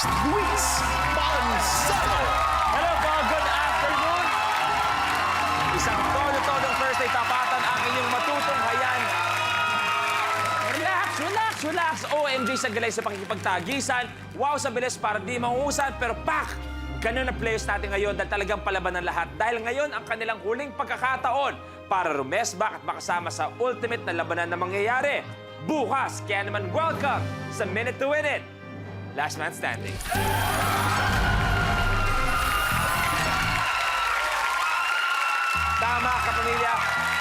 host, Luis Manzano. Hello po, good afternoon. Isang todo-todong Thursday tapatan ang inyong matutunghayan. Relax, relax, relax. OMG sa galay sa pakikipagtagisan. Wow sa bilis para di maungusan, pero pak! Ganun na players natin ngayon dahil talagang palaban ng lahat. Dahil ngayon ang kanilang huling pagkakataon para rumesbak at makasama sa ultimate na labanan na mangyayari. Bukas, kaya naman welcome sa Minute to Win It. Last man standing. Tama, kapamilya.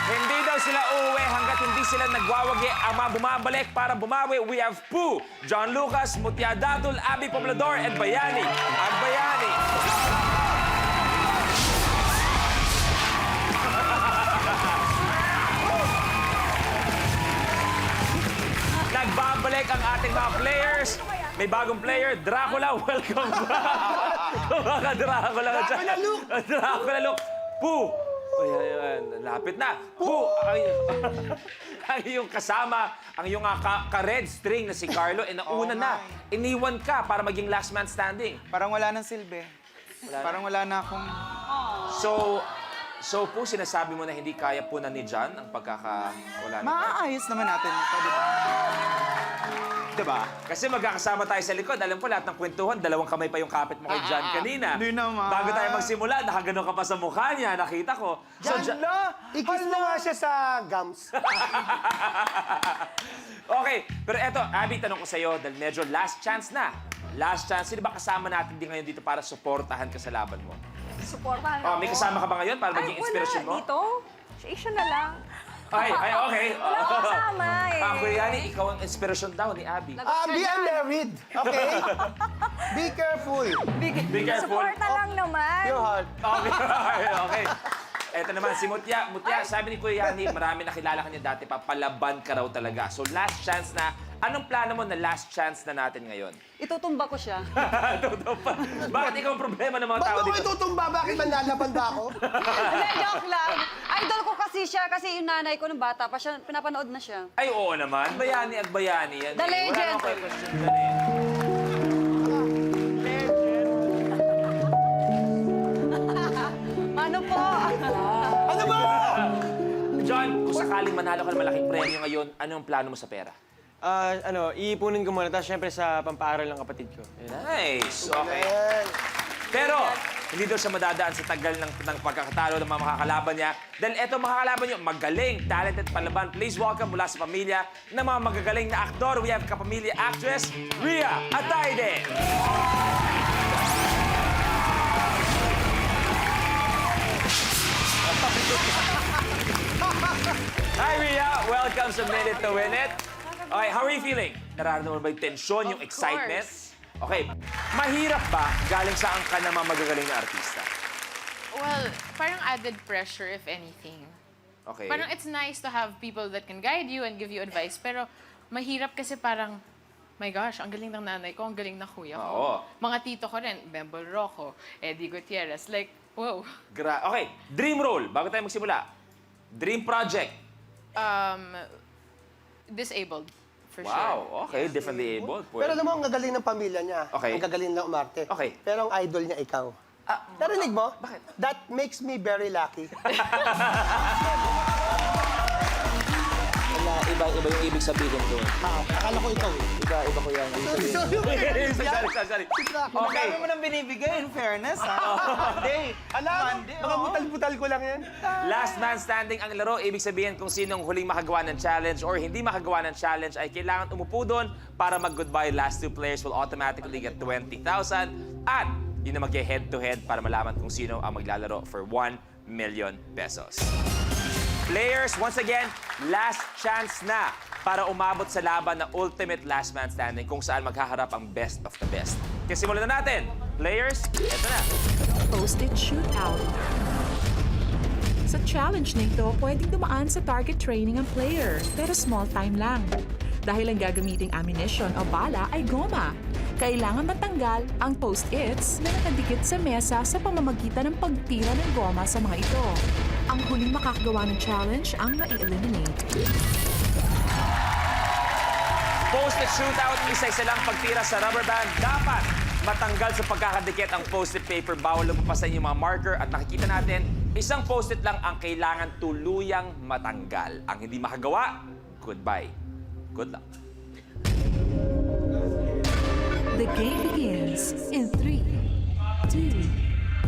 Hindi daw sila uuwi hanggat hindi sila nagwawagi ang mga bumabalik para bumawi. We have Pooh, John Lucas, Mutia Datul, Abby Poblador, and Bayani. Ang Bayani. Nagbabalik ang ating mga players. May bagong player, Dracula. Welcome back. Mga Dracula ka dyan. Dracula look. Dracula look. Pooh. Ayan, lapit na. Pooh, ang iyong kasama, ang iyong ka-red string na si Carlo, nauna na. Iniwan ka para maging last man standing. Parang wala nang silbi. Parang wala na akong... So po, sinasabi mo na hindi kaya po na ni John ang pagkakawala ni Carlo? Maaayos naman natin ito, di ba? Diba? Kasi magkakasama tayo sa likod. Alam ko lahat ng kwentuhan, dalawang kamay pa yung kapit mo kay John kanina. Hindi naman. Bago tayo magsimula, nakagano ka pa sa mukha niya, nakita ko. Ikis mo nga siya sa gums. Okay, pero eto, Abby, tanong ko sa'yo, dahil medyo last chance na. Last chance, sino ba kasama natin din ngayon dito para suportahan ka sa laban mo? Suportahan Oh, ako. may kasama ka ba ngayon para maging inspirasyon mo? Dito? Siya na lang. Ay, okay. Wala akong kasama eh. Kuya Yani, ikaw ang inspirasyon daw ni Abby. Be unmarried, okay? Be careful. Be careful. Suporta lang naman. Your heart. Okay. Eto naman, si Mutia. Mutia, sabi ni Kuya Yani, marami nakilala ka niya dati pa, palaban ka raw talaga. So last chance na, anong plano mo na last chance na natin ngayon? Itutumba ko siya. Totoo pa. Bakit ikaw ang problema ng mga tao Ba't mo dito? itutumba? Bakit manlalaban ba ako? Hindi, joke lang. Idol ko kasi siya, kasi yung nanay ko nung bata pa siya, pinapanood na siya. Ay, oo naman. Bayani at bayani yan. The eh. legend. Wala nang question dyan eh. Ano po? Ano ba? John, kung sakaling manalo ka ng malaking premyo ngayon, ano ang plano mo sa pera? Iipunin ko muna. Tapos syempre sa pampaaral ng kapatid ko. Ayun. Nice. Okay. Pero, hindi daw siya madadaan sa tagal ng pagkakatalo ng mga makakalaban niya. Dahil eto makakalaban niyo, magaling, talented palaban. Please welcome mula sa pamilya ng mga magagaling na aktor. We have kapamilya actress, Rhea Atayde. Hi, Rhea. Welcome sa Minute to Win It. Okay, how are you feeling? Nararamdaman mo ba yung tension, yung excitement? Okay, mahirap ba galing saan ka na mga magagaling na artista? Well, parang added pressure, if anything. Okay. Parang it's nice to have people that can guide you and give you advice, pero mahirap kasi parang, my gosh, ang galing ng nanay ko, ang galing ng kuya ko. Oo. Mga tito ko rin, Bembol Rocco, Eddie Gutierrez, like, wow. Okay, dream role, bago tayo magsimula. Dream project. Disabled, for sure. Wow, okay, differently able. Pero alam mo, ang gagaling ng pamilya niya. Okay. Ang gagaling ng umarte. Okay. Pero ang idol niya, ikaw. Narinig mo? Bakit? That makes me very lucky. Iba yung ibig sabihin doon. Akala ko ikaw eh. Iba ko yan. Sorry. Okay. Dami mo nang binibigay, in fairness, ha? Monday. Alam, Monday, mga oo. butal-butal ko lang yan. Last man standing ang laro. Ibig sabihin kung sinong huling makagawa ng challenge or hindi makagawa ng challenge ay kailangan umupo doon para mag-goodbye. Last two players will automatically get 20,000 at yun na mag-head-to-head para malaman kung sino ang maglalaro for 1 million pesos. Players, once again, last chance na para umabot sa laban na ultimate last man standing kung saan maghaharap ang best of the best. Kaya simulan na natin. Players, eto na. Post-it shootout. Sa challenge na ito, pwedeng dumaan sa target training ang player, pero small time lang. Dahil ang gagamiting ammunition o bala ay goma. Kailangan matanggal ang post-its na nakadikit sa mesa sa pamamagitan ng pagtira ng goma sa mga ito. Ang huling makakagawa ng challenge ang mai-eliminate. Post-it shootout, isa-isa lang pagtira sa rubber band. Dapat matanggal sa pagkakadikit ang post-it paper. Bawal lumapasan yung mga marker. At nakikita natin, isang post-it lang ang kailangan tuluyang matanggal. Ang hindi makagawa, goodbye. Good luck. The game begins in 3, 2,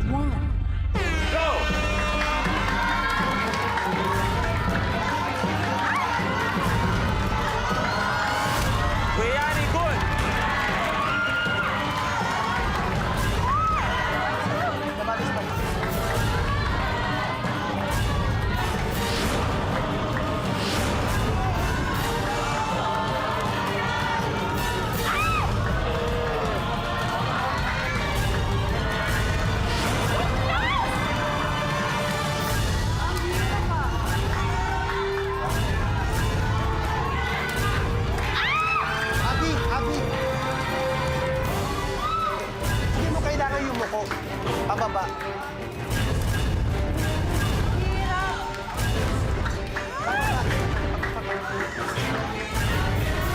1. Go! Guyani, good! Nabalis pa. Abi! Hindi mo kailangan yumuko. Pababa.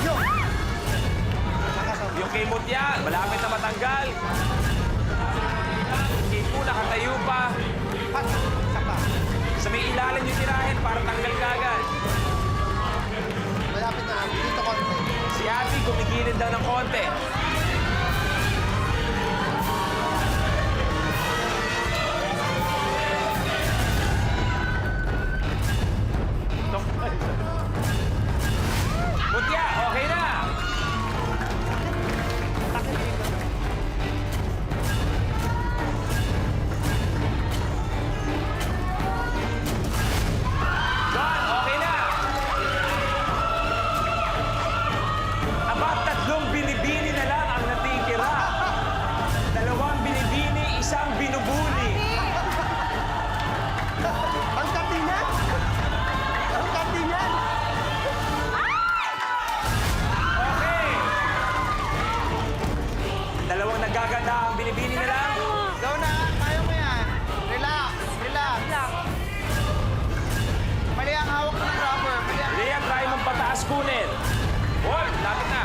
Yo! Yung kay Mutya, malapit na matanggal. Kay Po, nakatayo pa. Pat! Saka. Sa may ilalim yung tirahin para tanggal ka agad. Malapit na. Dito konti. Si Abby, kumigilid daw ng konti. Mutya, okay na. John, okay na. Aba, 3 binibini na lang ang natitira. 2 binibini, 1 binubuni. Ang katingan! Ang katingan! Okay. 2 nagaganda ang binibini na lang. Go na! Kaya mo yan! Relax! Relax! Mali ang hawak ng rubber! Mali ang... Rhea, try mong pataas kunin. Hold, lapit na.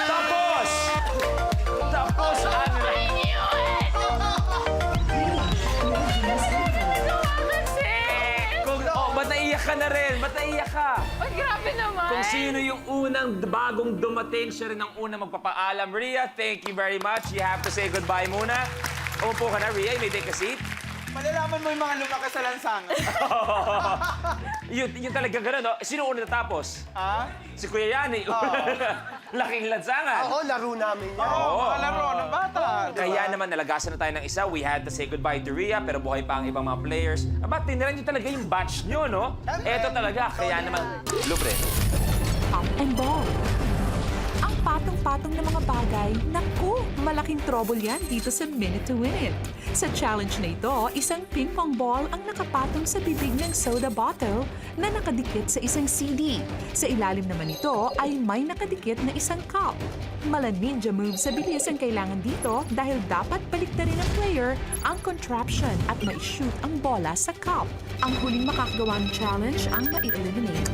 Tapos! Tapos ang... Ba't naiyak ka na rin? Ba't naiyak ka? Ay, grabe naman. Kung sino yung unang bagong dumating, siya rin ang unang magpapaalam. Rhea, thank you very much. You have to say goodbye muna. Umupo ka na, Rhea. You may take a seat. Malalaman mo yung mga lumaki sa lansangan. yun talagang gano'n, no? Sino una natapos? Ha? Si Kuya Yani. Laking lansangan. Oo, laro namin yan. Oo, mga laro ng bata. Kaya naman, nalagasan na tayo ng isa. We had to say goodbye to Rhea, pero buhay pa ang ibang mga players. Aba, tiniran nyo talaga yung batch nyo, no? Eto talaga, kaya naman, lubre. Up and ball. Ang patong-patong na mga bagay, naku, malaking trouble yan dito sa Minute to Win It. Sa challenge na ito, isang ping-pong ball ang nakapatong sa bibig ng soda bottle na nakadikit sa isang CD. Sa ilalim naman ito ay may nakadikit na isang cup. Mala ninja move sa bilis ang kailangan dito dahil dapat baliktarin ng player ang contraption at mai-shoot ang bola sa cup. Ang huling makakagawa ng challenge ang mai-eliminate.